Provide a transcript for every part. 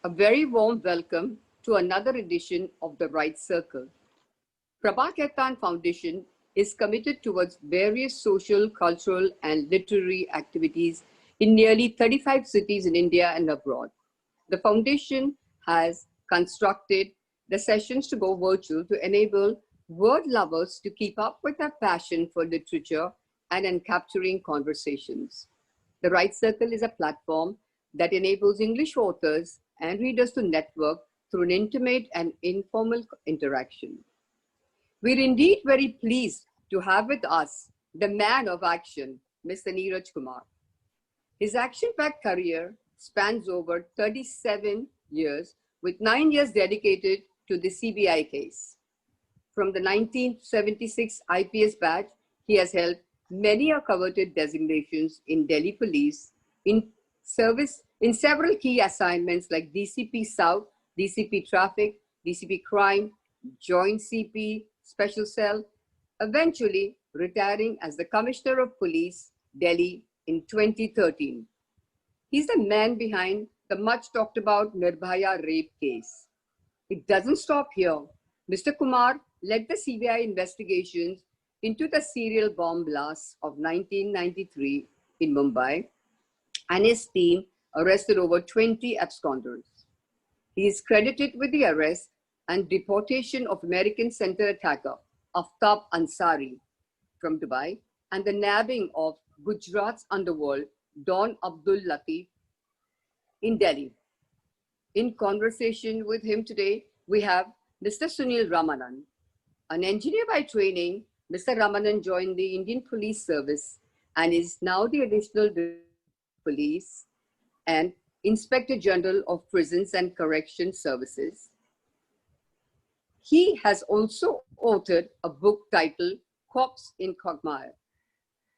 A very warm welcome to another edition of the Right Circle. Prabha Khaitan Foundation is committed towards various social, cultural, and literary activities in nearly 35 cities in India and abroad. The foundation has constructed the sessions to go virtual to enable word lovers to keep up with their passion for literature and in capturing conversations. The Right Circle is a platform that enables English authors and readers to network through an intimate and informal interaction. We're indeed very pleased to have with us the man of action, Mr. Neeraj Kumar. His action-packed career spans over 37 years, with 9 years dedicated to the CBI case. From the 1976 IPS batch, he has held many coveted designations in Delhi Police, in service in several key assignments like DCP South, DCP Traffic, DCP Crime, Joint CP, Special Cell, eventually retiring as the Commissioner of Police, Delhi in 2013. He's the man behind the much talked about Nirbhaya rape case. It doesn't stop here. Mr. Kumar led the CBI investigations into the serial bomb blast of 1993 in Mumbai, and his team arrested over 20 absconders. He is credited with the arrest and deportation of American center attacker Aftab Ansari from Dubai and the nabbing of Gujarat's underworld Don Abdul Latif in Delhi. In conversation with him today, we have Mr. Sunil Ramanan. An engineer by training, Mr. Ramanan joined the Indian Police Service and is now the Additional Director of Police and Inspector General of Prisons and Correction Services. He has also authored a book titled Cops in Quagmire.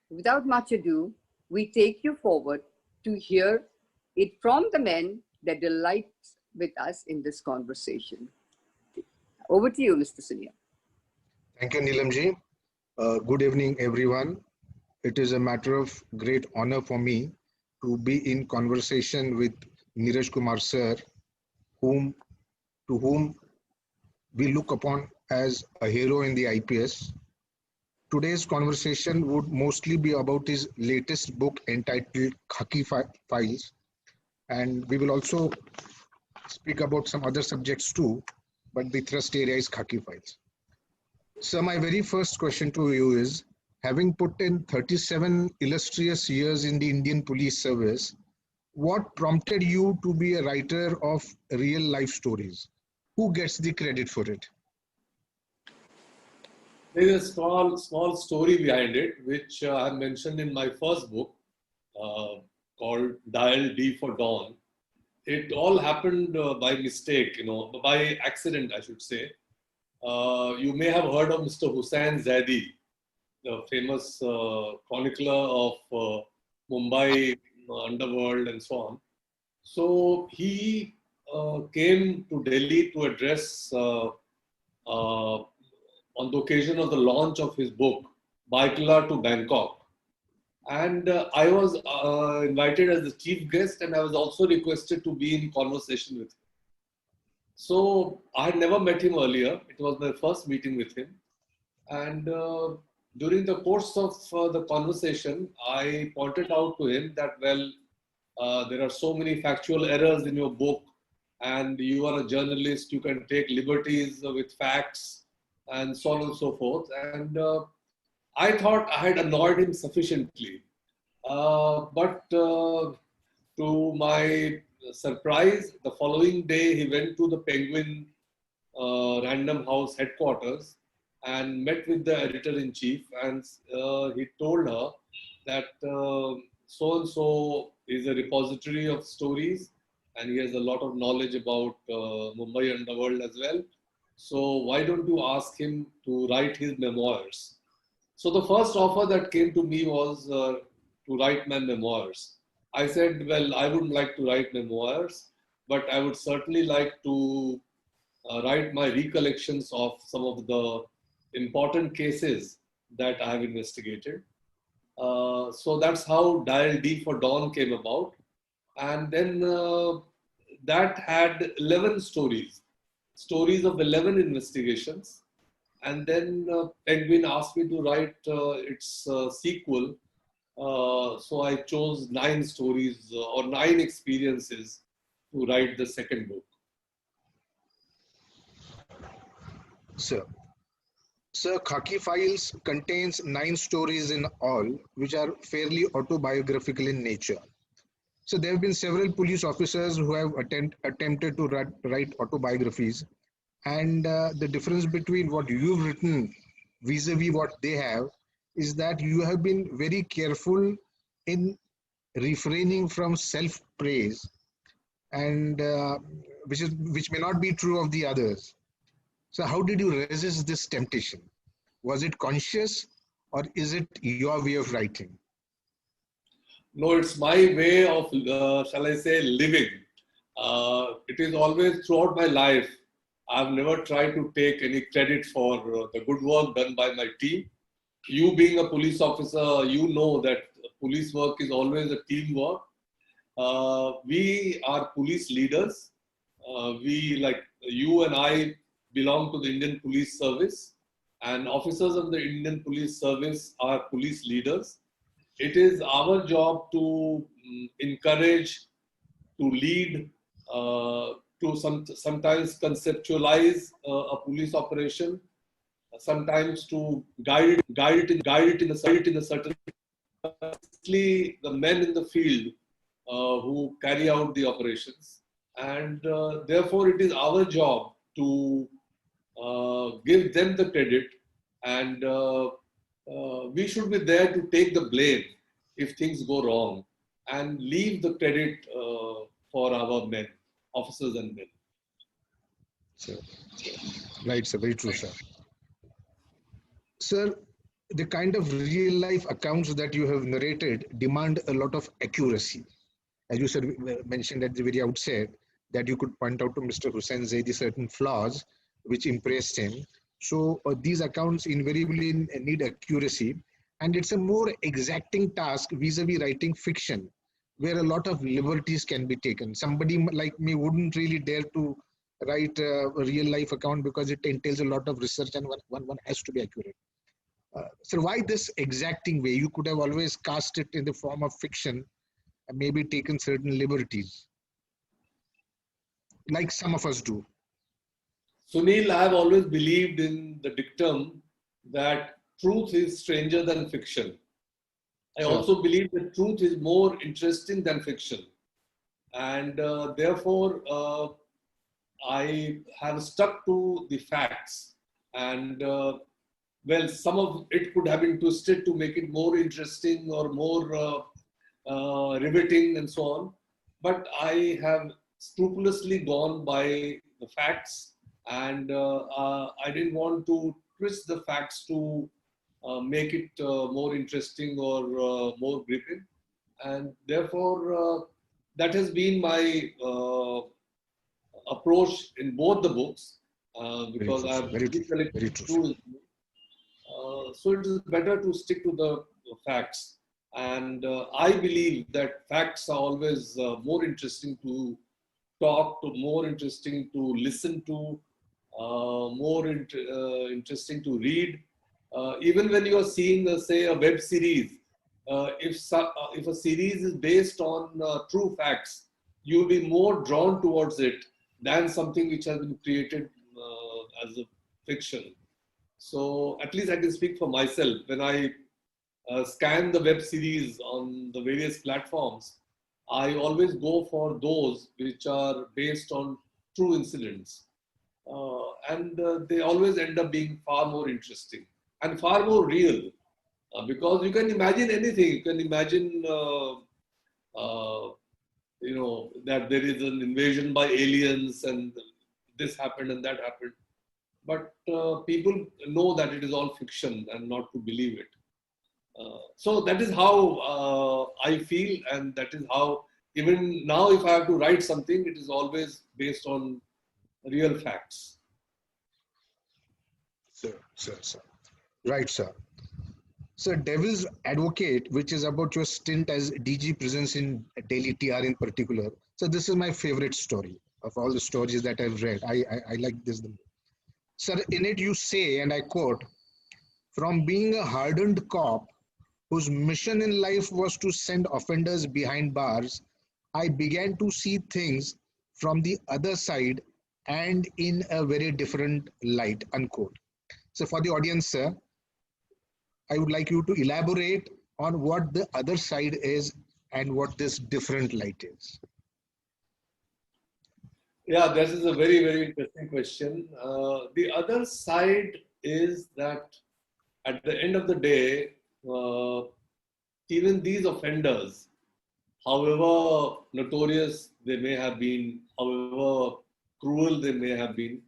Without much ado, we take you forward to hear it from the men that delights with us in this conversation. Over to you, Mr. Sunil. Thank you, Neelamji. Good evening, everyone. It is a matter of great honor for me to be in conversation with Neeraj Kumar sir, to whom we look upon as a hero in the IPS. Today's conversation would mostly be about his latest book entitled Khaki Files, and we will also speak about some other subjects too, but the thrust area is Khaki Files. So my very first question to you is, having put in 37 illustrious years in the Indian Police Service, what prompted you to be a writer of real life stories? Who gets the credit for it? There is a small story behind it, which I mentioned in my first book called Dial D for Dawn. It all happened by mistake, by accident, I should say. You may have heard of Mr. Hussain Zaidi, the famous chronicler of Mumbai underworld and so on. So he came to Delhi to address on the occasion of the launch of his book, Baikala to Bangkok. And I was invited as the chief guest, and I was also requested to be in conversation with him. So I had never met him earlier. It was my first meeting with him. And during the course of the conversation, I pointed out to him that, there are so many factual errors in your book, and you are a journalist, you can take liberties with facts, and so on and so forth. And I thought I had annoyed him sufficiently. But to my surprise, the following day he went to the Penguin Random House headquarters and met with the editor-in-chief, and he told her that so-and-so is a repository of stories and he has a lot of knowledge about Mumbai underworld as well. So why don't you ask him to write his memoirs? So the first offer that came to me was to write my memoirs. I said, well, I wouldn't like to write memoirs, but I would certainly like to write my recollections of some of the important cases that I have investigated. So that's how Dial D for Dawn came about. And then that had 11 stories of 11 investigations. And then Penguin asked me to write its sequel. So I chose 9 stories or 9 experiences to write the second book. Sir, Khaki Files contains 9 stories in all, which are fairly autobiographical in nature. So there have been several police officers who have attempted to write autobiographies, and the difference between what you've written vis-a-vis what they have is that you have been very careful in refraining from self-praise, and which may not be true of the others. So how did you resist this temptation? Was it conscious, or is it your way of writing? No, it's my way of, shall I say, living. It is always throughout my life. I've never tried to take any credit for the good work done by my team. You being a police officer, you know that police work is always a teamwork. We are police leaders. We, like you and I, belong to the Indian Police Service, and officers of the Indian Police Service are police leaders. It is our job to encourage, to lead, to sometimes conceptualize a police operation, sometimes to guide it in a certain. Mostly the men in the field who carry out the operations, and therefore it is our job to give them the credit, and we should be there to take the blame if things go wrong, and leave the credit for our men, officers and men. So, right, sir, very true, sir. Sir, the kind of real life accounts that you have narrated demand a lot of accuracy. As you said, mentioned at the very outset, that you could point out to Mr. Hussain Zaidi certain flaws which impressed him. So these accounts invariably need accuracy, and it's a more exacting task vis-a-vis writing fiction, where a lot of liberties can be taken. Somebody like me wouldn't really dare to write a real life account because it entails a lot of research and one has to be accurate. So why this exacting way? You could have always cast it in the form of fiction and maybe taken certain liberties, like some of us do. Sunil, I have always believed in the dictum that truth is stranger than fiction. I also believe that truth is more interesting than fiction. And therefore, I have stuck to the facts. And well, some of it could have been twisted to make it more interesting or more riveting and so on. But I have scrupulously gone by the facts, and I didn't want to twist the facts to make it more interesting or more gripping. And therefore, that has been my approach in both the books, because I have very true. So it is better to stick to the facts. And I believe that facts are always more interesting to talk to, more interesting to listen to, more interesting to read. Even when you are seeing, say, a web series, if a series is based on true facts, you'll be more drawn towards it than something which has been created as a fiction. So at least I can speak for myself. When I scan the web series on the various platforms, I always go for those which are based on true incidents. And they always end up being far more interesting and far more real, because you can imagine anything. You can imagine, that there is an invasion by aliens and this happened and that happened. But people know that it is all fiction and not to believe it. So that is how I feel, and that is how, even now, if I have to write something, it is always based on real facts. Sir. Right, sir. Sir, Devil's Advocate, which is about your stint as DG Prisons in Delhi TR in particular. So this is my favorite story of all the stories that I've read. I like this the most. Sir, in it you say, and I quote, from being a hardened cop whose mission in life was to send offenders behind bars, I began to see things from the other side and in a very different light, unquote. So for the audience, sir, I would like you to elaborate on what the other side is and what this different light is. Yeah, this is a very, very interesting question. The other side is that at the end of the day, even these offenders, however notorious they may have been, however cruel they may have been,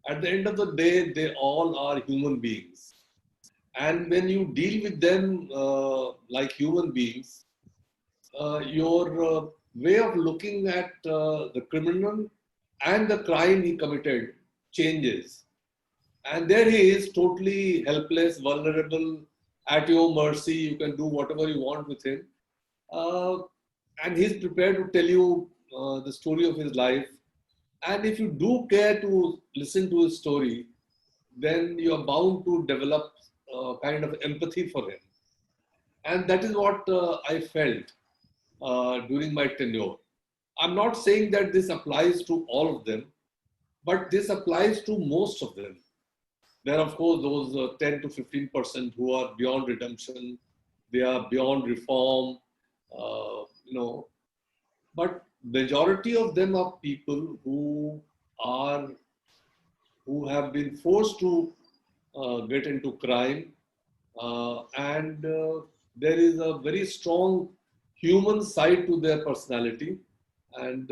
at the end of the day, they all are human beings. And when you deal with them like human beings, your way of looking at the criminal and the crime he committed changes. And there he is, totally helpless, vulnerable, at your mercy. You can do whatever you want with him. And he's prepared to tell you the story of his life. And if you do care to listen to his story, then you are bound to develop kind of empathy for him. And that is what I felt during my tenure. I'm not saying that this applies to all of them, but this applies to most of them. There are, of course, those 10 to 15% who are beyond redemption, they are beyond reform, but majority of them are people who have been forced to get into crime, and there is a very strong human side to their personality, and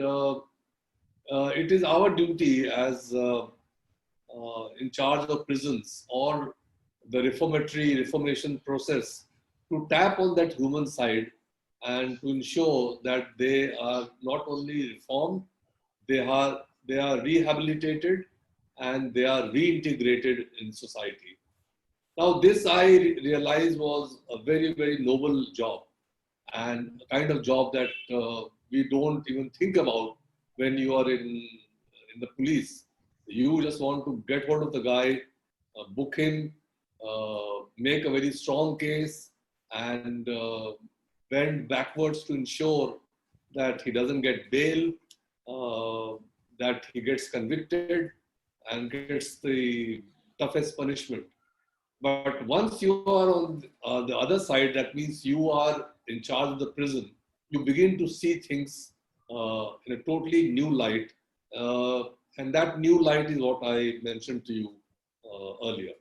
it is our duty as in charge of prisons or the reformation process to tap on that human side and to ensure that they are not only reformed, they are rehabilitated and they are reintegrated in society. Now, this I realized was a very, very noble job and a kind of job that we don't even think about when you are in the police. You just want to get hold of the guy, book him, make a very strong case, and bend backwards to ensure that he doesn't get bail, that he gets convicted and gets the toughest punishment. But once you are on the other side, that means you are in charge of the prison, you begin to see things in a totally new light. And that new light is what I mentioned to you earlier.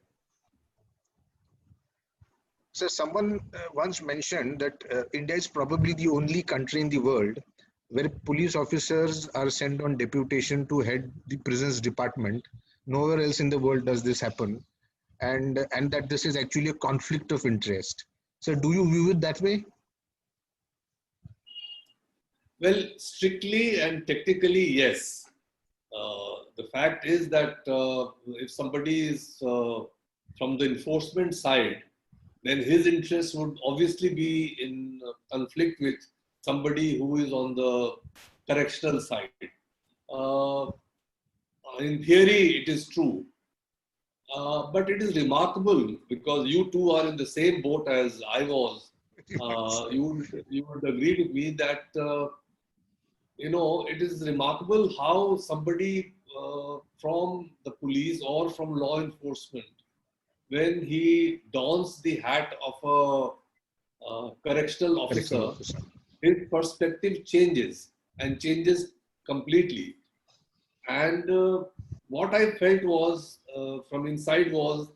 So someone once mentioned that India is probably the only country in the world where police officers are sent on deputation to head the prisons department. Nowhere else in the world does this happen, and that this is actually a conflict of interest. So do you view it that way? Well, strictly and technically, yes. The fact is that if somebody is from the enforcement side, then his interest would obviously be in conflict with somebody who is on the correctional side. In theory, it is true. But it is remarkable because you two are in the same boat as I was. You would agree with me that it is remarkable how somebody from the police or from law enforcement, when he dons the hat of a correctional officer, his perspective changes and changes completely. And what I felt was from inside was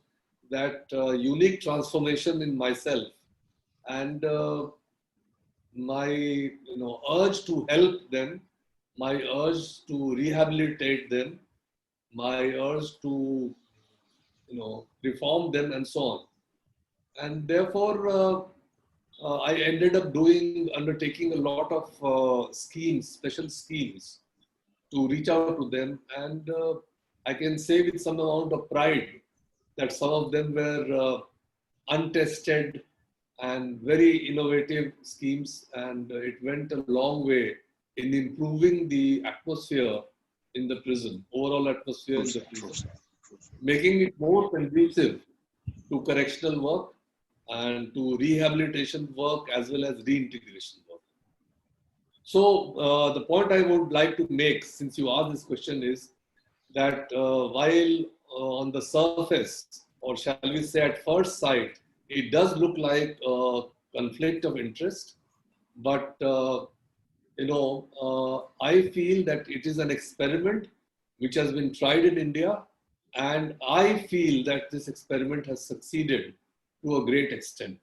that unique transformation in myself, and my urge to help them, my urge to rehabilitate them, my urge to reform them, and so on. And therefore, I ended up undertaking a lot of schemes, special schemes, to reach out to them. And I can say with some amount of pride that some of them were untested and very innovative schemes, and it went a long way in improving the atmosphere in the prison, overall atmosphere in the True, prison, sir. making it more conducive to correctional work and to rehabilitation work as well as reintegration work. So the point I would like to make, since you asked this question, is that while on the surface, or shall we say at first sight, it does look like a conflict of interest, but I feel that it is an experiment which has been tried in India, and I feel that this experiment has succeeded to a great extent.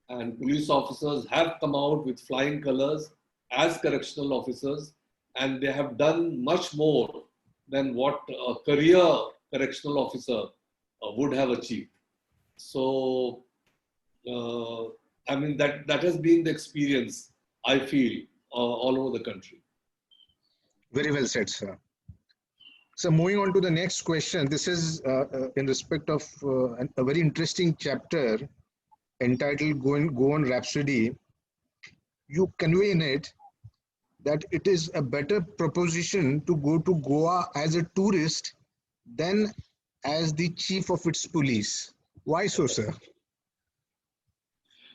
And police officers have come out with flying colors as correctional officers, and they have done much more than what a career correctional officer would have achieved. So, that has been the experience, I feel, all over the country. Very well said, sir. So moving on to the next question, this is in respect of a very interesting chapter entitled Go on Rhapsody. You convey in it that it is a better proposition to go to Goa as a tourist than as the chief of its police. Why so, sir?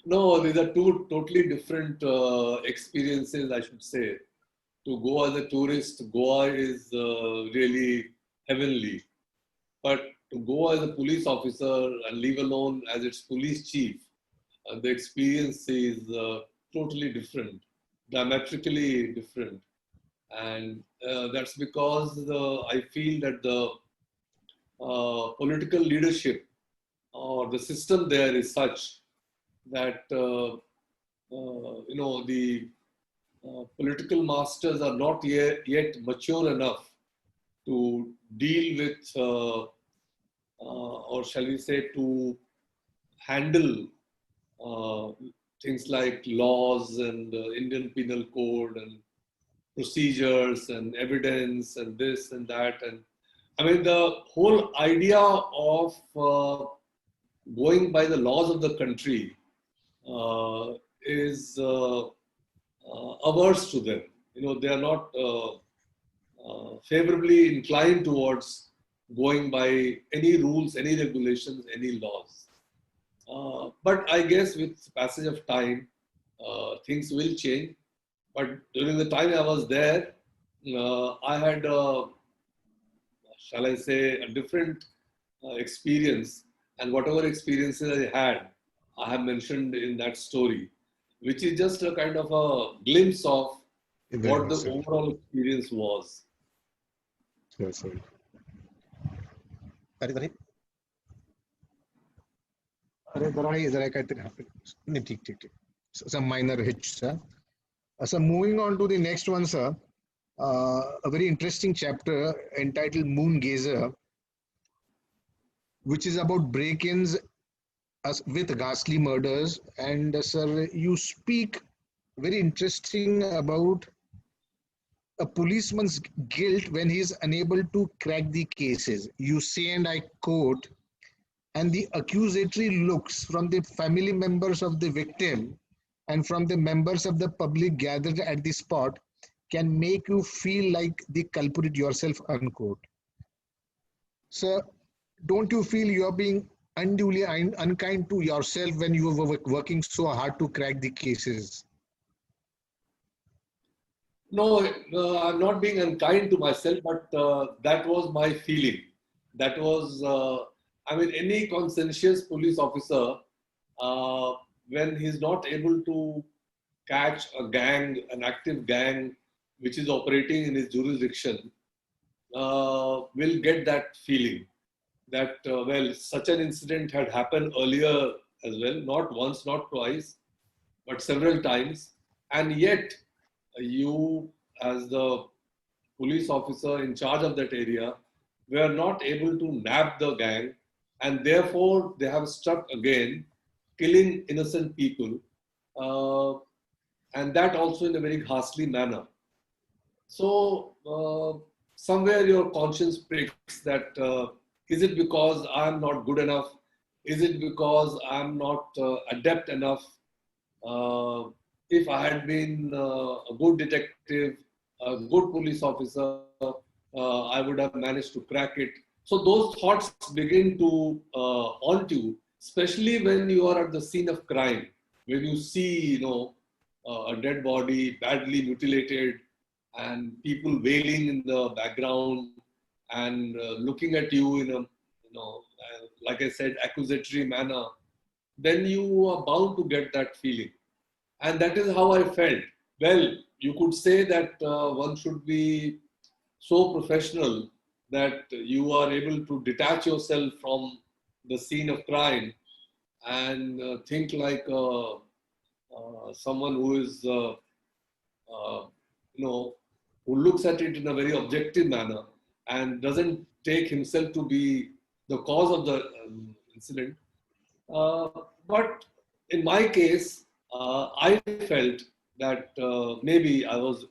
No, these are two totally different experiences, I should say. To go as a tourist, Goa is really heavenly. But to go as a police officer and leave alone as its police chief, the experience is totally different, diametrically different. And that's because I feel that the political leadership or the system there is such that the political masters are not yet mature enough to deal with, or shall we say, to handle things like laws and Indian Penal Code and procedures and evidence and this and that. And I mean, the whole idea of going by the laws of the country is averse to them. They are not favorably inclined towards going by any rules, any regulations, any laws. But I guess with passage of time, things will change. But during the time I was there, I had, shall I say, a different experience. And whatever experiences I had, I have mentioned in that story, which is just a kind of a glimpse of what the overall experience was. Sorry. Some minor hitch, sir. So moving on to the next one, sir. A very interesting chapter entitled Moon Gazer, which is about break-ins with ghastly murders. And sir, you speak very interesting about a policeman's guilt when he is unable to crack the cases. You say, and I quote, and the accusatory looks from the family members of the victim and from the members of the public gathered at the spot can make you feel like the culprit yourself, unquote. So, don't you feel you're being unduly unkind to yourself when you were working so hard to crack the cases? No, I'm not being unkind to myself, but that was my feeling. That was, any conscientious police officer, when he's not able to catch a gang, an active gang, which is operating in his jurisdiction, will get that feeling that, such an incident had happened earlier as well, not once, not twice, but several times. And yet, you, as the police officer in charge of that area, were not able to nab the gang, and therefore they have struck again, killing innocent people, and that also in a very ghastly manner. So somewhere your conscience pricks that, is it because I'm not good enough? Is it because I'm not adept enough? if I had been a good detective, a good police officer, I would have managed to crack it. So those thoughts begin to haunt you, especially when you are at the scene of crime, when you see, a dead body, badly mutilated, and people wailing in the background and looking at you in a, like I said, accusatory manner. Then you are bound to get that feeling. And that is how I felt. Well, you could say that one should be so professional that you are able to detach yourself from the scene of crime and think like someone who is, who looks at it in a very objective manner and doesn't take himself to be the cause of the incident. But in my case, I felt that maybe I was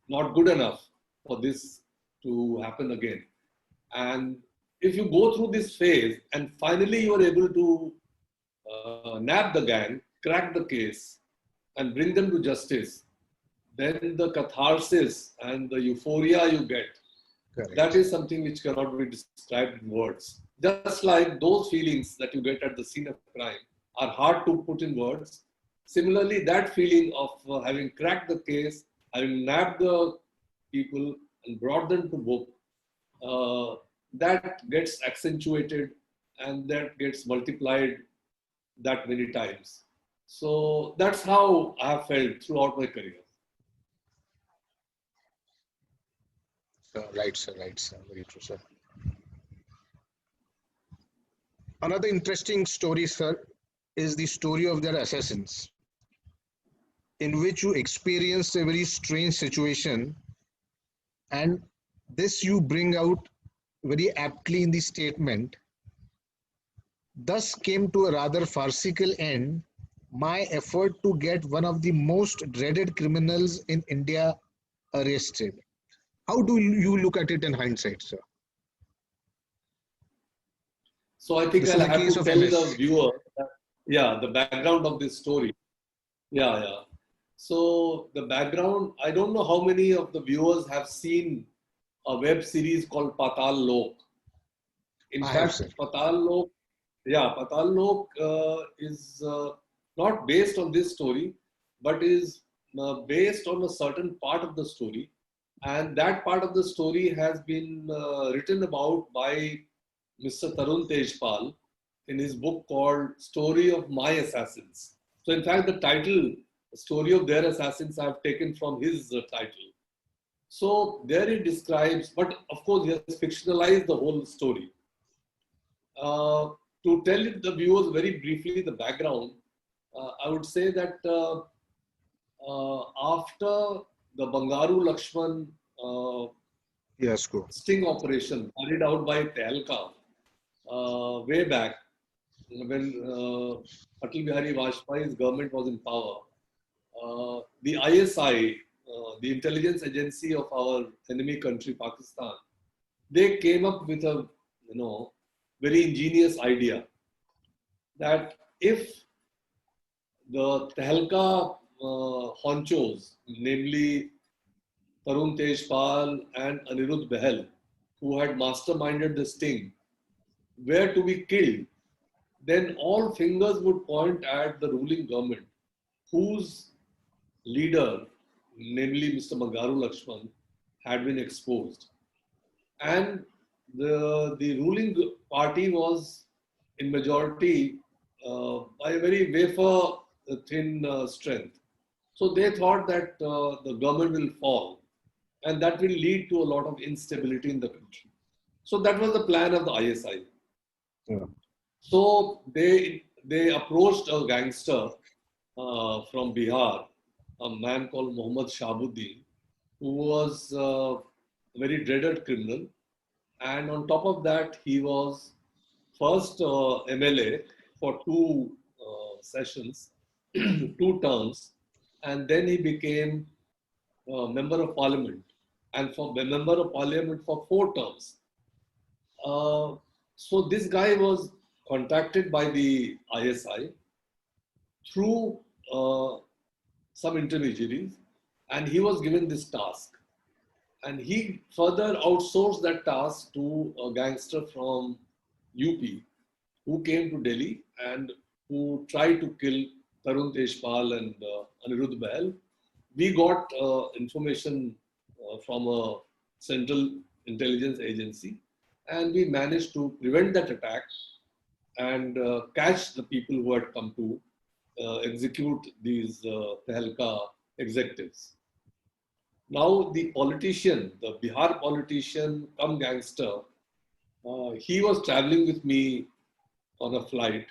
not good enough for this to happen again. And if you go through this phase and finally you are able to nab the gang, crack the case, and bring them to justice, then the catharsis and the euphoria you get, Correct. that is something which cannot be described in words. Just like those feelings that you get at the scene of crime are hard to put in words. Similarly, that feeling of having cracked the case, having nabbed the people and brought them to book, that gets accentuated and that gets multiplied that many times. So that's how I have felt throughout my career. Right, sir. Right, sir. Very true, sir. Another interesting story, sir, is the story of their assassins, in which you experienced a very strange situation, and this you bring out very aptly in the statement. Thus came to a rather farcical end my effort to get one of the most dreaded criminals in India arrested. How do you look at it in hindsight, sir? So I think This I'll is the have case to of tell MS. the viewer, the background of this story. Yeah. So the background, I don't know how many of the viewers have seen a web series called Patal Lok. In I have, fact, sir. Patal Lok is not based on this story, but is based on a certain part of the story. And that part of the story has been written about by Mr. Tarun Tejpal in his book called Story of My Assassins. So in fact, the title, Story of Their Assassins, I have taken from his title. So there he describes, but of course he has fictionalized the whole story. To tell the viewers very briefly the background, I would say that after the Bangaru Lakshman Yes, go. sting operation carried out by Tehalka way back when Atal Bihari Vajpayee's government was in power, the ISI, the intelligence agency of our enemy country Pakistan, they came up with a very ingenious idea that if the Tehalka honchos, namely Tarun Tejpal and Anirudh Behel, who had masterminded the sting, were to be killed, then all fingers would point at the ruling government, whose leader, namely Mr. Bangaru Lakshman, had been exposed. And the ruling party was in majority by a very wafer thin strength. So they thought that the government will fall and that will lead to a lot of instability in the country. So that was the plan of the ISI. Yeah. So they approached a gangster from Bihar, a man called Muhammad Shahabuddin, who was a very dreaded criminal. And on top of that, he was first MLA for two sessions, two terms, and then he became member of parliament, and for member of parliament for 4 terms. So this guy was contacted by the ISI through some intermediaries, and he was given this task. And he further outsourced that task to a gangster from UP who came to Delhi and who tried to kill Tarun Tejpal and Anirudh Bahl. We got information from a central intelligence agency, and we managed to prevent that attack and catch the people who had come to execute these Tehelka executives. Now the politician, the Bihar politician come gangster, he was traveling with me on a flight,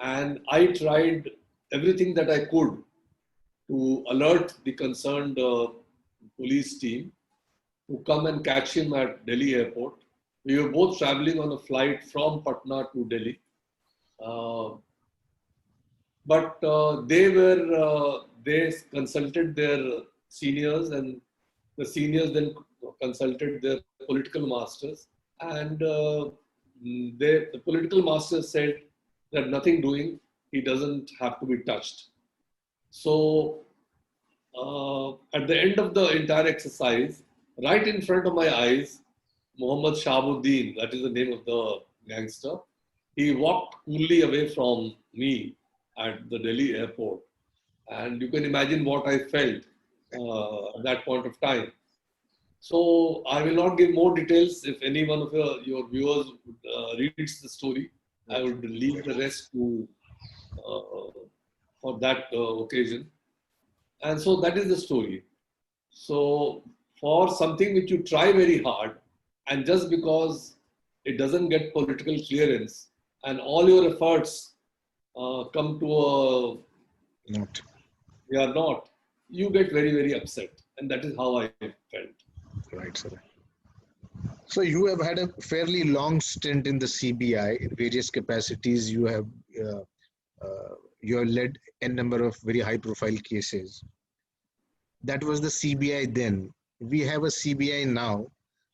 and I tried everything that I could to alert the concerned police team to come and catch him at Delhi airport. We were both traveling on a flight from Patna to Delhi. But they consulted their seniors, and the seniors then consulted their political masters, and the political masters said that nothing doing, he doesn't have to be touched. So at the end of the entire exercise, right in front of my eyes, Muhammad Shahabuddin, that is the name of the gangster, he walked coolly away from me at the Delhi airport. And you can imagine what I felt at that point of time. So I will not give more details. If any one of your viewers reads the story, I would leave the rest to for that occasion. And so that is the story. So for something which you try very hard, and just because it doesn't get political clearance, and all your efforts come to a Not. they are not, you get very, very upset. And that is how I felt. Right, sir. So you have had a fairly long stint in the CBI in various capacities. You have led a number of very high-profile cases. That was the CBI then. We have a CBI now.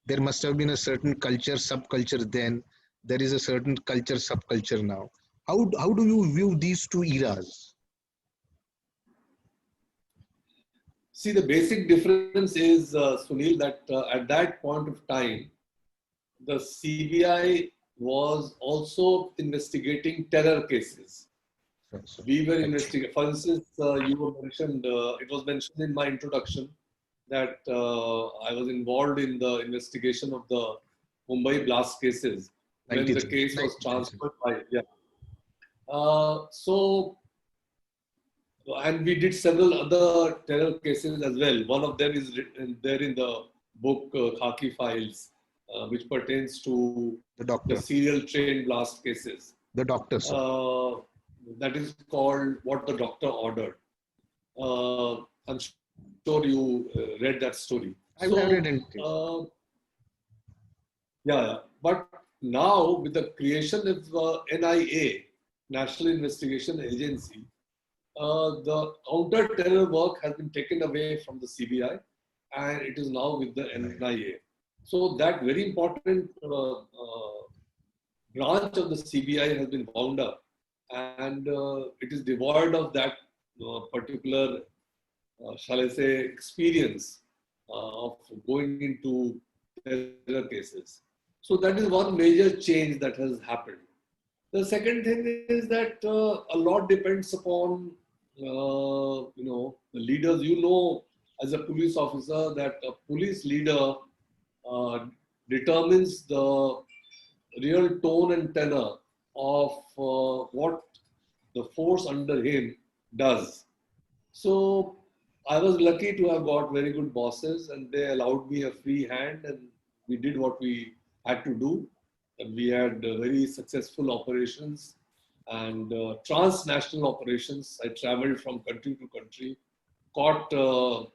There must have been a certain culture, subculture then. There is a certain culture, subculture now. How do you view these two eras? See, the basic difference is, Sunil, that at that point of time, the CBI was also investigating terror cases. We were investigating, for instance, you were mentioned, it was mentioned in my introduction that I was involved in the investigation of the Mumbai blast cases when the case was transferred by, and we did several other terror cases as well. One of them is there in the book Khaki Files, which pertains to the serial train blast cases. The doctor, sir. That is called What the Doctor Ordered. I'm sure you read that story. I read it. But now with the creation of NIA, National Investigation Agency, the counter-terror work has been taken away from the CBI, and it is now with the NIA. So that very important branch of the CBI has been wound up, and it is devoid of that particular, shall I say, experience of going into terror cases. So that is one major change that has happened. The second thing is that a lot depends upon the leaders. You know, as a police officer, that a police leader determines the real tone and tenor of what the force under him does. So I was lucky to have got very good bosses, and they allowed me a free hand, and we did what we had to do. And we had very successful operations and transnational operations. I traveled from country to country, caught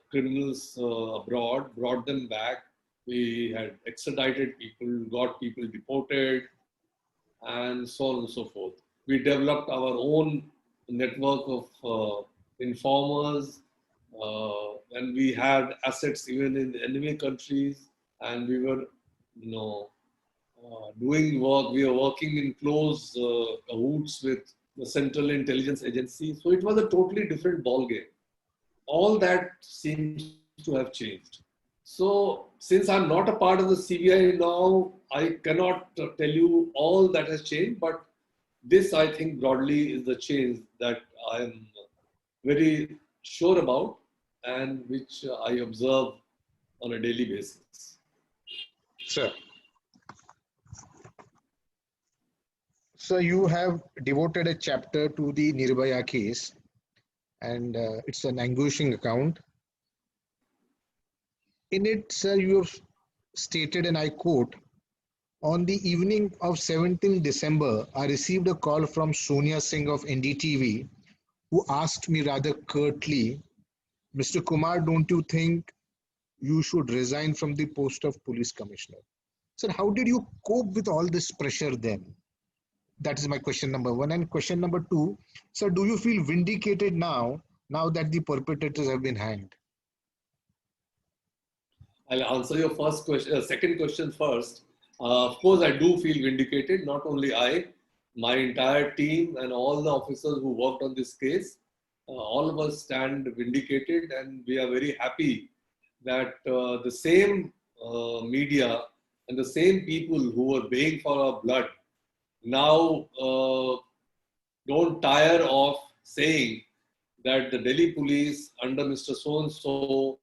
criminals abroad, brought them back. We had extradited people, got people deported, and so on and so forth. We developed our own network of informers, and we had assets even in enemy countries, and we were, doing work. We were working in close cahoots with the Central Intelligence Agency. So it was a totally different ballgame. all that seems to have changed. So, since I'm not a part of the CBI now, I cannot tell you all that has changed, but this, I think, broadly is the change that I am very sure about and which I observe on a daily basis. Sir. So you have devoted a chapter to the Nirbhaya case, and it's an anguishing account. In it, sir, you have stated, and I quote, on the evening of 17 December, I received a call from Sonia Singh of NDTV, who asked me rather curtly, Mr. Kumar, don't you think you should resign from the post of police commissioner? Sir, how did you cope with all this pressure then? That is my question number one. And question number two, sir, do you feel vindicated now that the perpetrators have been hanged? I'll answer your first question, second question first. Of course, I do feel vindicated. Not only I, my entire team and all the officers who worked on this case, all of us stand vindicated, and we are very happy that the same media and the same people who were baying for our blood now don't tire of saying that the Delhi police under Mr. So-and-so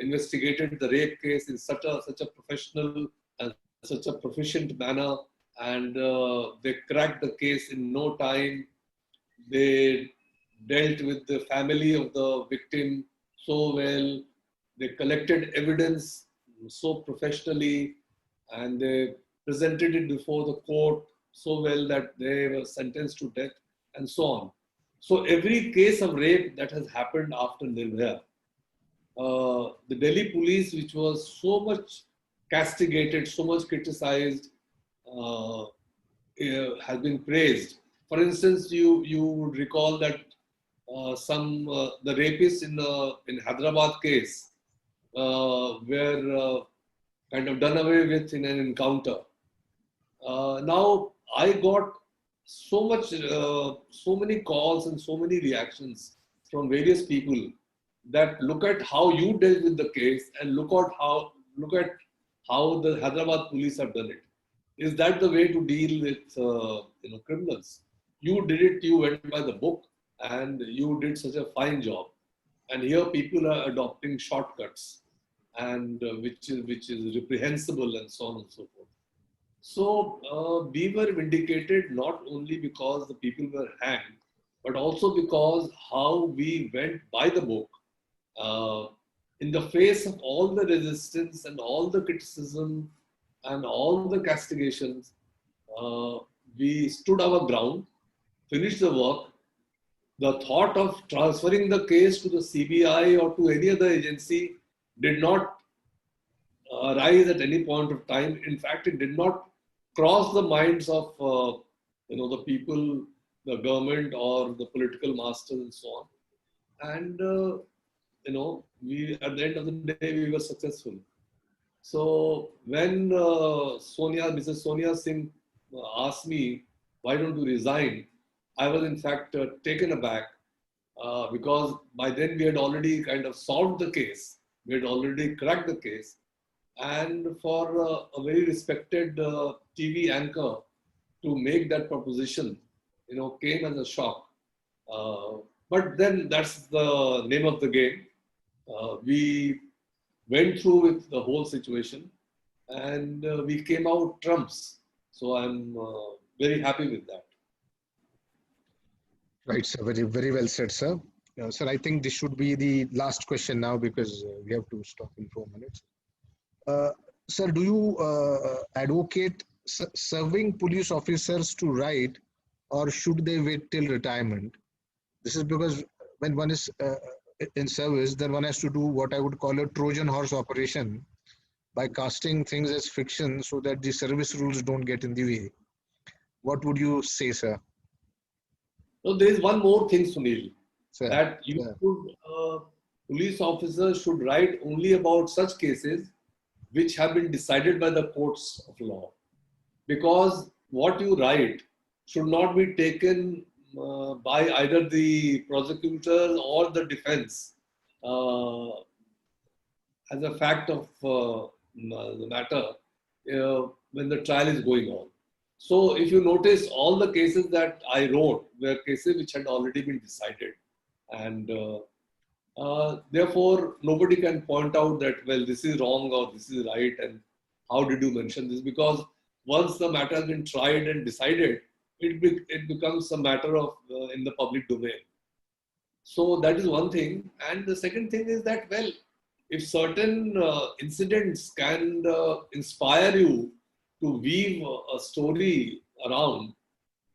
investigated the rape case in such a professional and such a proficient manner, and they cracked the case in no time. They dealt with the family of the victim so well. They collected evidence so professionally, and they presented it before the court so well that they were sentenced to death, and so on. So every case of rape that has happened after Nirbhaya, the Delhi police, which was so much castigated, so much criticized, has been praised. For instance, you would recall that the rapists in Hyderabad case were kind of done away with in an encounter. Now I got so many calls and so many reactions from various people that look at how you dealt with the case and look at how the Hyderabad police have done it. Is that the way to deal with criminals? You did it. You went by the book, and you did such a fine job. And here people are adopting shortcuts, and which is reprehensible, and so on and so forth. So we were vindicated not only because the people were hanged, but also because how we went by the book. In the face of all the resistance and all the criticism and all the castigations, we stood our ground, finished the work. The thought of transferring the case to the CBI or to any other agency did not arise at any point of time. In fact, it did not cross the minds of the people, the government, or the political masters, and so on. And we at the end of the day we were successful. So when Mrs. Sonia Singh asked me, why don't you resign? I was in fact taken aback because by then we had already kind of solved the case. We had already cracked the case. And for a very respected TV anchor to make that proposition, came as a shock. But then that's the name of the game. We went through with the whole situation, and we came out trumps. So I'm very happy with that. Right, sir. Very, very well said, sir. Sir, I think this should be the last question now because we have to stop in 4 minutes. Sir, do you advocate serving police officers to write, or should they wait till retirement? This is because when one is in service, then one has to do what I would call a Trojan horse operation by casting things as fiction so that the service rules don't get in the way. What would you say, sir? So there is one more thing, Sunil, Sir, that police officers should write only about such cases which have been decided by the courts of law. Because what you write should not be taken by either the prosecutors or the defense as a fact of the matter when the trial is going on. So if you notice, all the cases that I wrote were cases which had already been decided. And therefore, nobody can point out that, well, this is wrong or this is right, and how did you mention this? Because once the matter has been tried and decided, it becomes a matter of in the public domain. So that is one thing. And the second thing is that, well, if certain incidents can inspire you to weave a story around,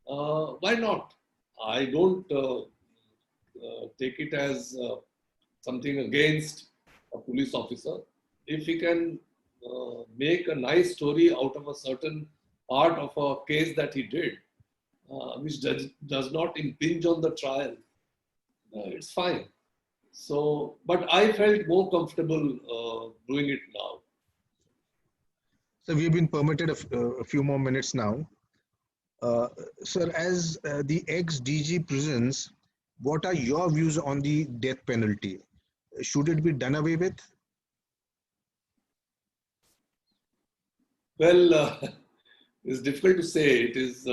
why not? I don't take it as something against a police officer. If he can make a nice story out of a certain part of a case that he did, which does not impinge on the trial, it's fine. So, but I felt more comfortable doing it now. So we've been permitted a few more minutes now. Sir, as the ex-DG prisons, what are your views on the death penalty? Should it be done away with? Well, it's difficult to say. It is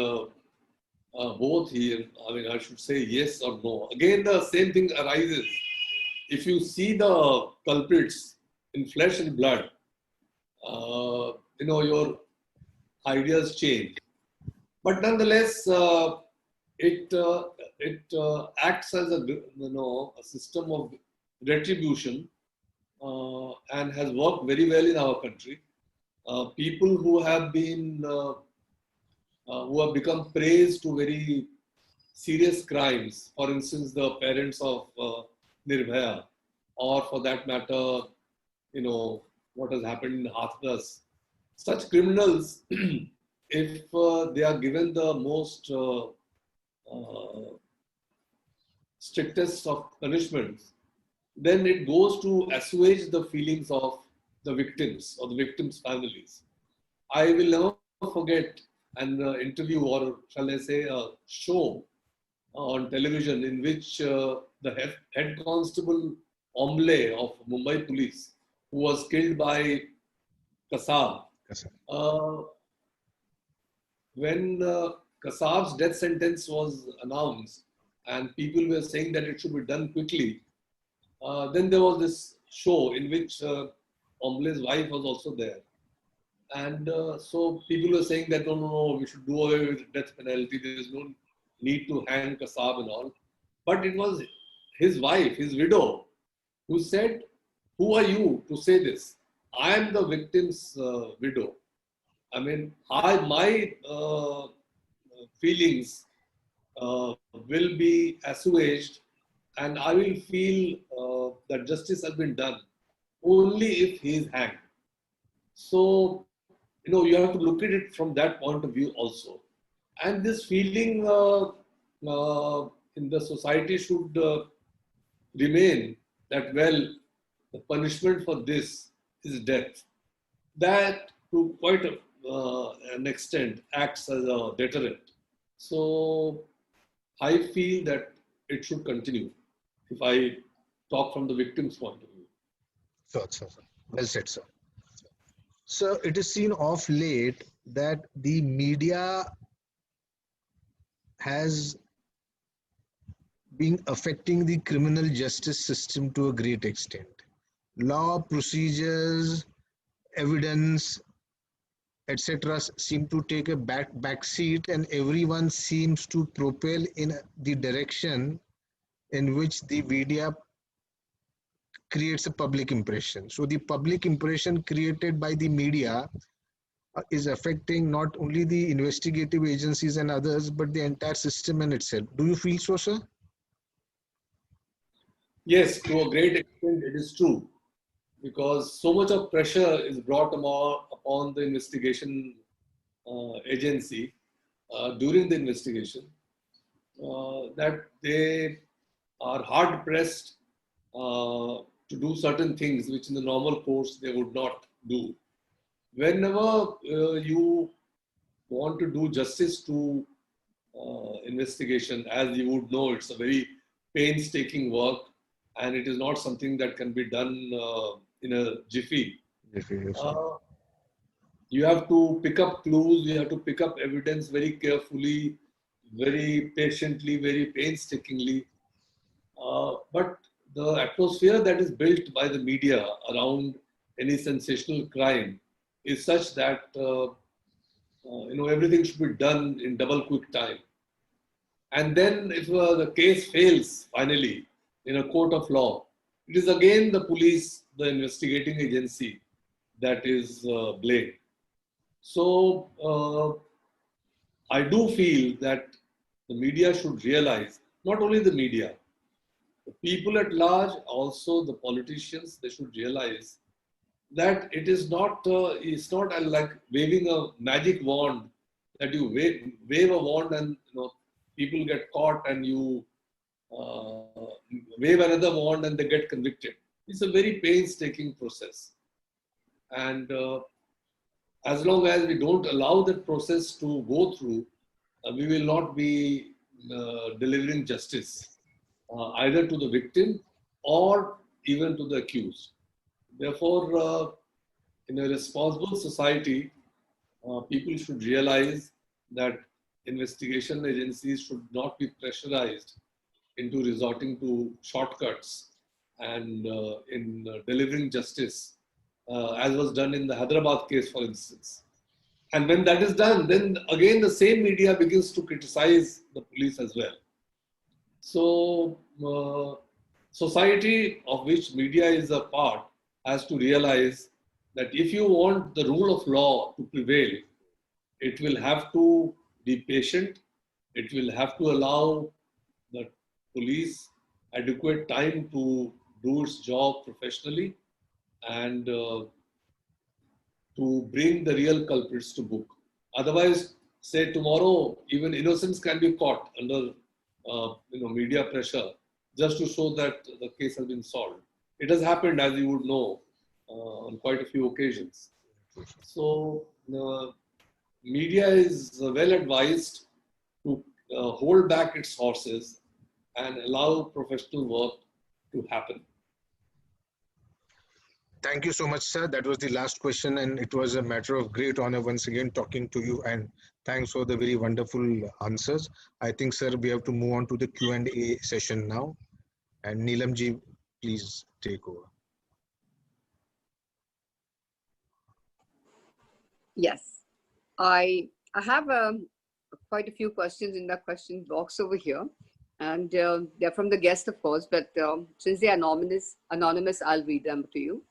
both here. I mean, I should say yes or no. Again, the same thing arises. If you see the culprits in flesh and blood, your ideas change. But nonetheless, it acts as a system of retribution and has worked very well in our country. People who have been who have become praised to very serious crimes, for instance, the parents of Nirbhaya, or for that matter, what has happened in Hathras. Such criminals, if they are given the most strictest of punishments, then it goes to assuage the feelings of the victims or the victims' families. I will never forget an interview, or shall I say a show on television, in which the head constable Omble of Mumbai police, who was killed by Kasab. When Kasab's death sentence was announced and people were saying that it should be done quickly, then there was this show in which Omble's wife was also there. And so people were saying that, no, we should do away with death penalty. There is no need to hang Kasab and all. But it was his wife, his widow, who said, who are you to say this? I am the victim's widow. I mean, my feelings will be assuaged, and I will feel that justice has been done only if he is hanged. So, you have to look at it from that point of view also. And this feeling in the society should remain that, well, the punishment for this is death. That, to quite an extent, acts as a deterrent. So I feel that it should continue, if I talk from the victim's point of view. Sir. Well said, sir. So it is seen of late that the media has been affecting the criminal justice system to a great extent. Law, procedures, evidence, etc. seem to take a back seat, and everyone seems to propel in the direction in which the media creates a public impression. So the public impression created by the media is affecting not only the investigative agencies and others, but the entire system in itself. Do you feel so, sir? Yes, to a great extent it is true, because so much of pressure is brought upon the investigation agency during the investigation that they are hard pressed to do certain things which in the normal course they would not do. Whenever you want to do justice to investigation. As you would know, it's a very painstaking work, and it is not something that can be done in a jiffy. Yes, yes. Uh, you have to pick up clues, you have to pick up evidence very carefully, very patiently, very painstakingly. But the atmosphere that is built by the media around any sensational crime is such that everything should be done in double quick time. And then if the case fails finally in a court of law, it is again the police, the investigating agency, that is blamed. So I do feel that the media should realize, not only the media, the people at large, also the politicians, they should realize that it's not like waving a magic wand, that you wave a wand and people get caught, and you wave another wand and they get convicted. It's a very painstaking process, and as long as we don't allow that process to go through, we will not be delivering justice either to the victim or even to the accused. Therefore, in a responsible society, people should realize that investigation agencies should not be pressurized into resorting to shortcuts and in delivering justice, as was done in the Hyderabad case, for instance. And when that is done, then again the same media begins to criticize the police as well. So, society of which media is a part has to realize that if you want the rule of law to prevail, it will have to be patient. It will have to allow the police adequate time to do its job professionally, and to bring the real culprits to book. Otherwise, say tomorrow, even innocents can be caught under media pressure just to show that the case has been solved. It has happened, as you would know, on quite a few occasions. So, media is well advised to hold back its horses and allow professional work to happen. Thank you so much, sir. That was the last question, and it was a matter of great honor once again talking to you. And thanks for the very wonderful answers. I think, sir, we have to move on to the Q&A session now. And Neelamji, please take over. Yes, I have quite a few questions in the question box over here, and they're from the guest, of course. But since they're anonymous, I'll read them to you.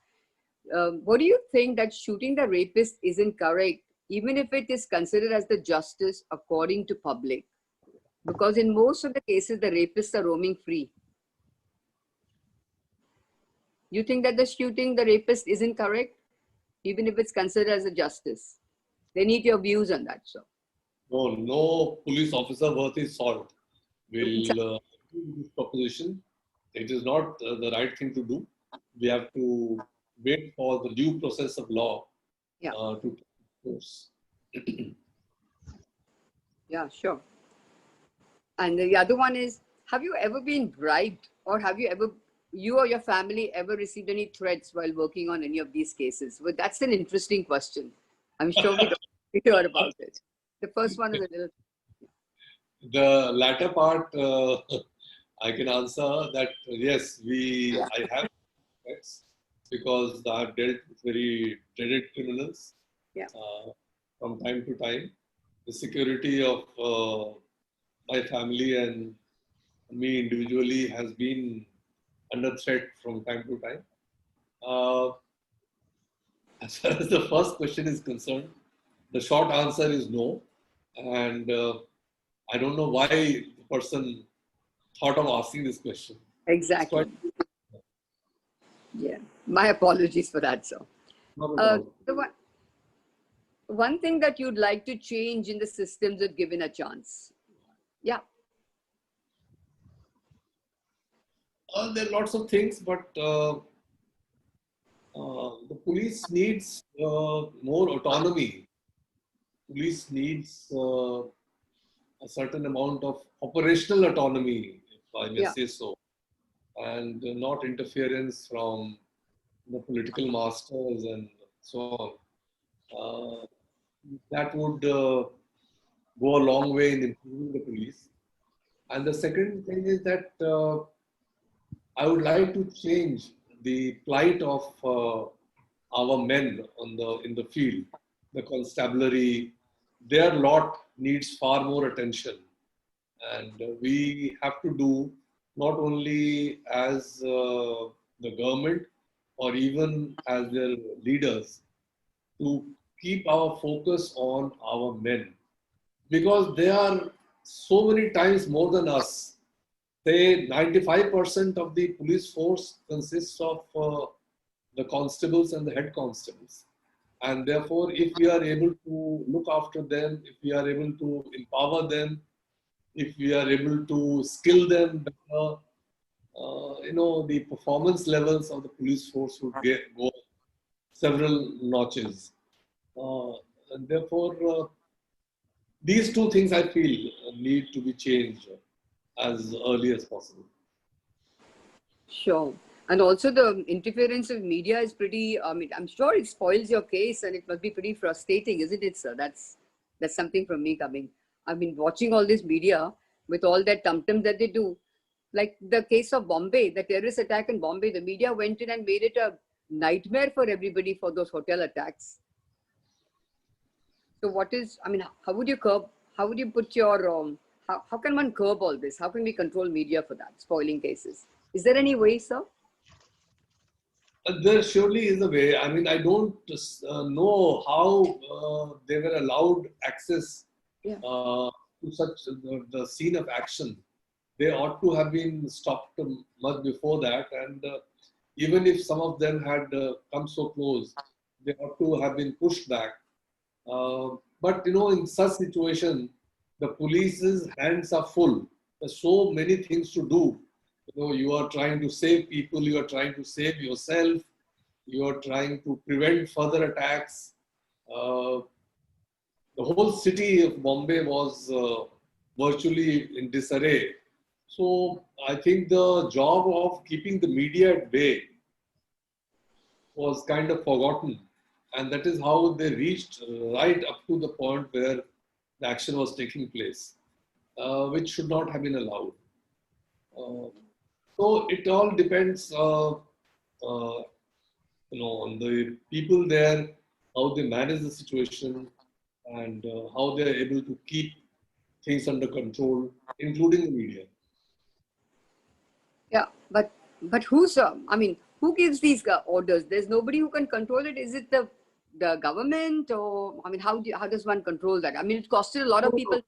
What do you think that shooting the rapist isn't correct, even if it is considered as the justice according to public? Because in most of the cases, the rapists are roaming free. You think that the shooting the rapist isn't correct, even if it's considered as a justice? They need your views on that, sir. No police officer worth his salt will do this proposition. It is not the right thing to do. We have to wait for the due process of law to take course. Yeah, sure. And the other one is, have you ever been bribed, or have you or your family ever received any threats while working on any of these cases? Well, that's an interesting question. I'm sure we heard about it. The first one is a little... The latter part, I can answer that yes, I have threats, because I have dealt with very dreaded criminals from time to time. The security of my family and me individually has been under threat from time to time. As far as the first question is concerned, the short answer is no. And I don't know why the person thought of asking this question. Exactly. Yeah. My apologies for that, sir. One thing that you'd like to change in the systems if given a chance? Yeah. There are lots of things, but the police needs more autonomy. Police needs a certain amount of operational autonomy, if I may Yeah. say so, and not interference from the political masters and so on. That would go a long way in improving the police. And the second thing is that I would like to change the plight of our men on in the field, the constabulary. Their lot needs far more attention, and we have to do not only as the government or even as their leaders to keep our focus on our men, because they are so many times more than us. Say 95% of the police force consists of the constables and the head constables. And therefore, if we are able to look after them, if we are able to empower them, if we are able to skill them better, the performance levels of the police force would go several notches. Uh, and therefore, these two things I feel need to be changed as early as possible. Sure. And also the interference of media is pretty, I mean, I'm sure it spoils your case and it must be pretty frustrating, isn't it, sir? That's something from me coming. I've been watching all this media with all that tum-tum that they do. Like the case of Bombay, the terrorist attack in Bombay, the media went in and made it a nightmare for everybody for those hotel attacks. So what is, I mean, how would you curb, how would you put your, how can one curb all this? How can we control media for that, spoiling cases? Is there any way, sir? There surely is a way. I mean, I don't know how they were allowed access Yeah. to such the scene of action. They ought to have been stopped much before that. And even if some of them had come so close, they ought to have been pushed back. But in such situation, the police's hands are full. There's so many things to do. You are trying to save people, you are trying to save yourself, you are trying to prevent further attacks. The whole city of Bombay was virtually in disarray. So I think the job of keeping the media at bay was kind of forgotten. And that is how they reached right up to the point where the action was taking place, which should not have been allowed. So it all depends, on the people there, how they manage the situation, and how they are able to keep things under control, including the media. Yeah, but who's I mean, who gives these orders? There's nobody who can control it. Is it the government, or I mean, how does one control that? I mean, it costed a lot of people.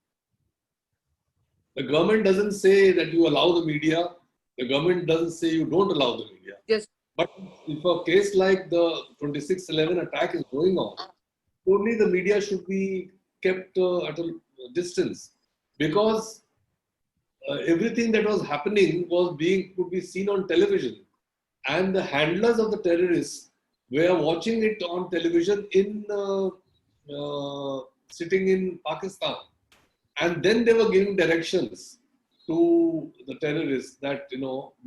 The government doesn't say that you allow the media. The government doesn't say you don't allow the media. Just But if a case like the 26/11 attack is going on, only the media should be kept at a distance, because everything that was happening could be seen on television, and the handlers of the terrorists were watching it on television in sitting in Pakistan, and then they were giving directions to the terrorists that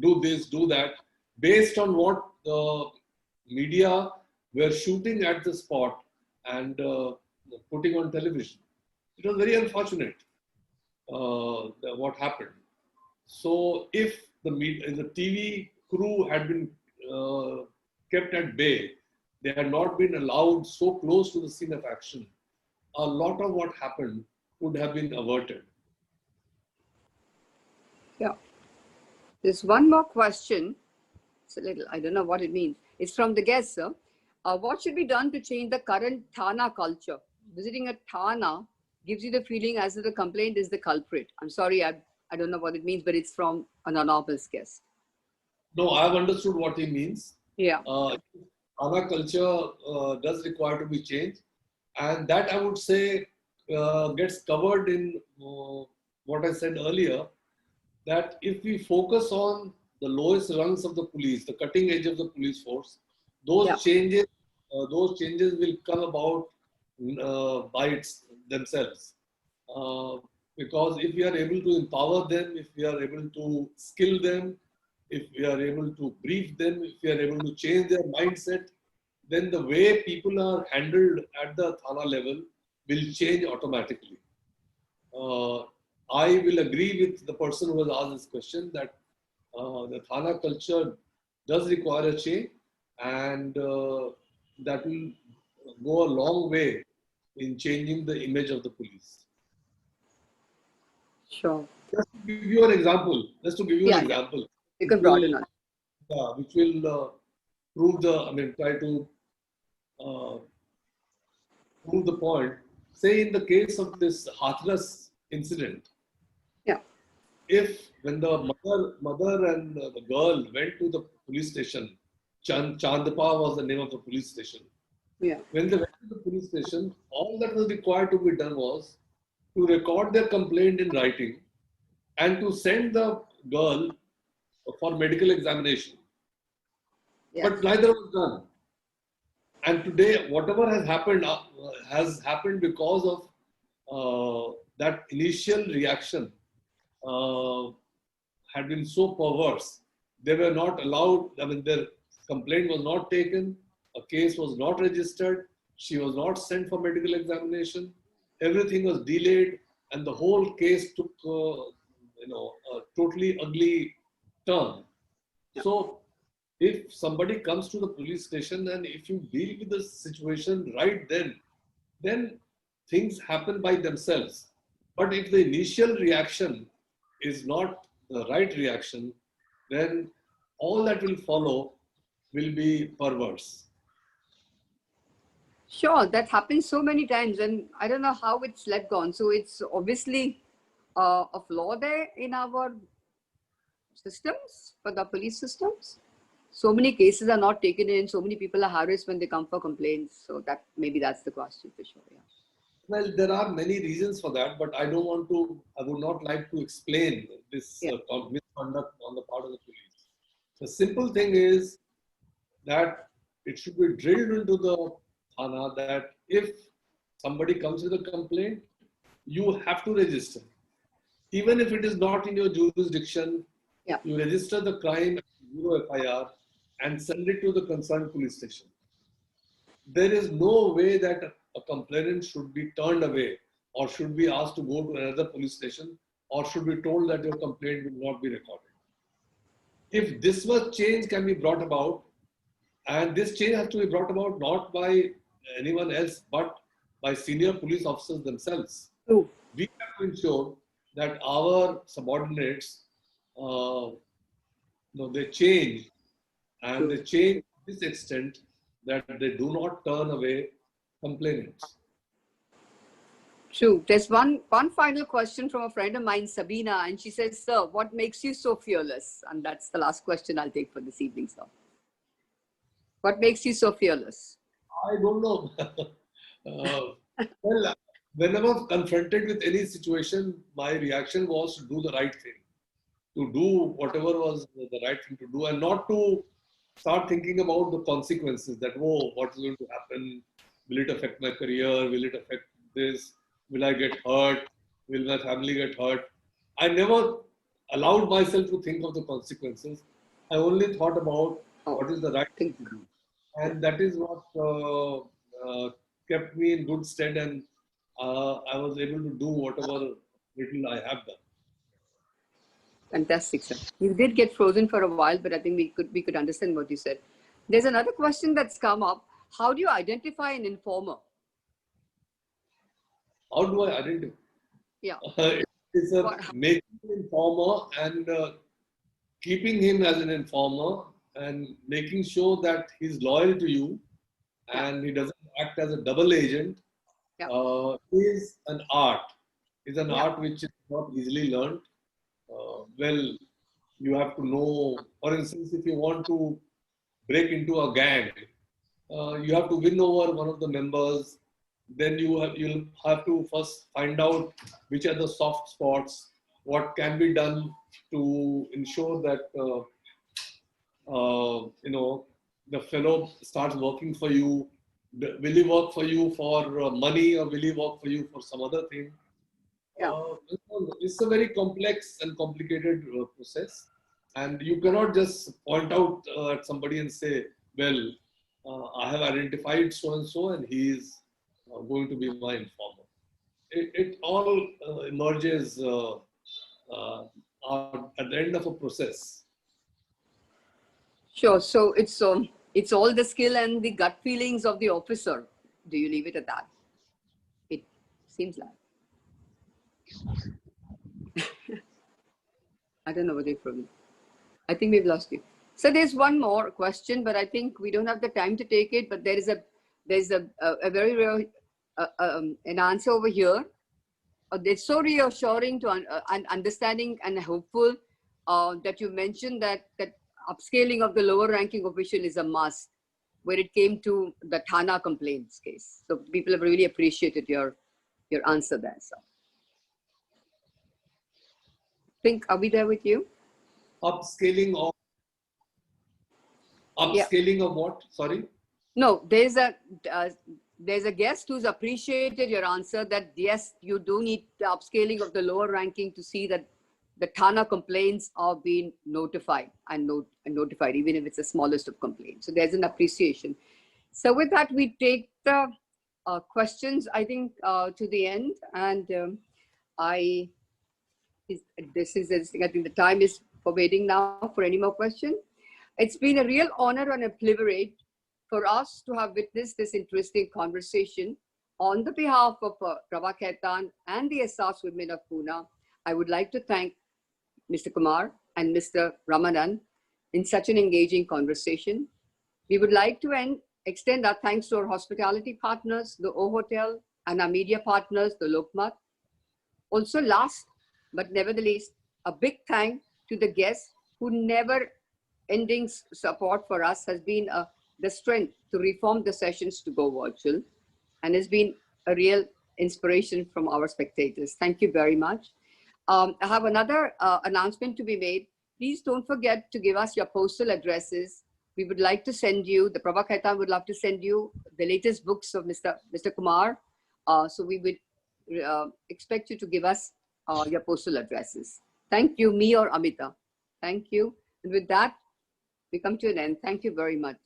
do this, do that, based on what the media were shooting at the spot and putting on television. It was very unfortunate what happened. So if the TV crew had been kept at bay, they had not been allowed so close to the scene of action, a lot of what happened would have been averted. yeah. There's one more question. It's a little, I don't know what it means. It's from the guest, sir. What should be done to change the current Thana culture? Visiting a Thana gives you the feeling as if the complaint is the culprit. I'm sorry, I don't know what it means, but it's from an anonymous guest. No, I've understood what he means. Yeah. Thana culture does require to be changed. And that, I would say, gets covered in what I said earlier, that if we focus on the lowest rungs of the police, the cutting edge of the police force, those changes will come about by themselves. Because if we are able to empower them, if we are able to skill them, if we are able to brief them, if we are able to change their mindset, then the way people are handled at the Thana level will change automatically. I will agree with the person who has asked this question that the Thana culture does require a change, and that will go a long way in changing the image of the police. Sure. Just to give you an example, Yeah. You can broaden on. Which will prove try to uh, prove the point. Say in the case of this Hathras incident, Yeah. if when the mother and the girl went to the police station, Chandpa was the name of the police station. Yeah. When they went to the police station, all that was required to be done was to record their complaint in writing and to send the girl for medical examination. Yes. But neither was done. And today, whatever has happened because of that initial reaction had been so perverse. They were not allowed, their complaint was not taken, a case was not registered, she was not sent for medical examination, everything was delayed, and the whole case took a totally ugly turn. Yeah. So, if somebody comes to the police station and if you deal with the situation right then things happen by themselves. But if the initial reaction is not the right reaction, then all that will follow will be perverse. Sure, that happens so many times, and I don't know how it's let gone. So it's obviously a flaw there in our systems, for the police systems. So many cases are not taken in. So many people are harassed when they come for complaints. So that maybe that's the question for sure. Yeah. Well, there are many reasons for that, but I would not like to explain this misconduct on the part of the police. The simple thing is that it should be drilled into the Thana that if somebody comes with a complaint, you have to register. Even if it is not in your jurisdiction, you register the crime, zero FIR, and send it to the concerned police station. There is no way that a complainant should be turned away or should be asked to go to another police station or should be told that your complaint will not be recorded. If this much change can be brought about, and this change has to be brought about not by anyone else but by senior police officers themselves. True. We have to ensure that our subordinates, they change, and they change to this extent that they do not turn away complainants. True. There's one final question from a friend of mine, Sabina, and she says, "Sir, what makes you so fearless?" And that's the last question I'll take for this evening, sir. What makes you so fearless? I don't know. Well, whenever confronted with any situation, my reaction was to do the right thing, to do whatever was the right thing to do, and not to start thinking about the consequences that, what is going to happen? Will it affect my career? Will it affect this? Will I get hurt? Will my family get hurt? I never allowed myself to think of the consequences. I only thought about what is the right thing to do. And that is what kept me in good stead, and I was able to do whatever little I have done. Fantastic, sir. You did get frozen for a while, but I think we could understand what you said. There's another question that's come up. How do you identify an informer? How do I identify? Yeah. It's making an informer and keeping him as an informer and making sure that he's loyal to you and he doesn't act as a double agent is an art. It's an art which is not easily learned. Well, you have to know, for instance, if you want to break into a gang, you have to win over one of the members. Then you'll have to first find out which are the soft spots, what can be done to ensure that the fellow starts working for you. Will he work for you for money, or will he work for you for some other thing? Yeah. It's a very complex and complicated process. And you cannot just point out at somebody and say, well, I have identified so and so, and he is going to be my informer. It all emerges at the end of a process. Sure. So it's all the skill and the gut feelings of the officer. Do you leave it at that? It seems like. I don't know whether from. I think we've lost you. So there's one more question, but I think we don't have the time to take it. But there's a very real an answer over here. It's so reassuring to and understanding and hopeful that you mentioned that upscaling of the lower ranking official is a must when it came to the Thana complaints case. So people have really appreciated your answer there. So are we there with you? Upscaling of what? Sorry. No, there's a guest who's appreciated your answer that yes, you do need the upscaling of the lower ranking to see that the Thana complaints are being notified and notified, even if it's the smallest of complaints. So there's an appreciation. So with that, we take the questions, I think, to the end. And I think the time is for waiting now for any more questions. It's been a real honor and a privilege for us to have witnessed this interesting conversation. On the behalf of Prabha Khaitan and the SRS Women of Pune, I would like to thank Mr. Kumar and Mr. Ramanan in such an engaging conversation. We would like to extend our thanks to our hospitality partners, the O Hotel, and our media partners, the Lokmat. Also, last but never the least, a big thank to the guests who never-ending support for us has been the strength to reform the sessions to go virtual, and has been a real inspiration from our spectators. Thank you very much. I have another announcement to be made. Please don't forget to give us your postal addresses. We would like to send you, the Prabha Khaitan would love to send you the latest books of Mr. Kumar. So we would expect you to give us your postal addresses. Thank you, me or Amita. Thank you. And with that, we come to an end. Thank you very much.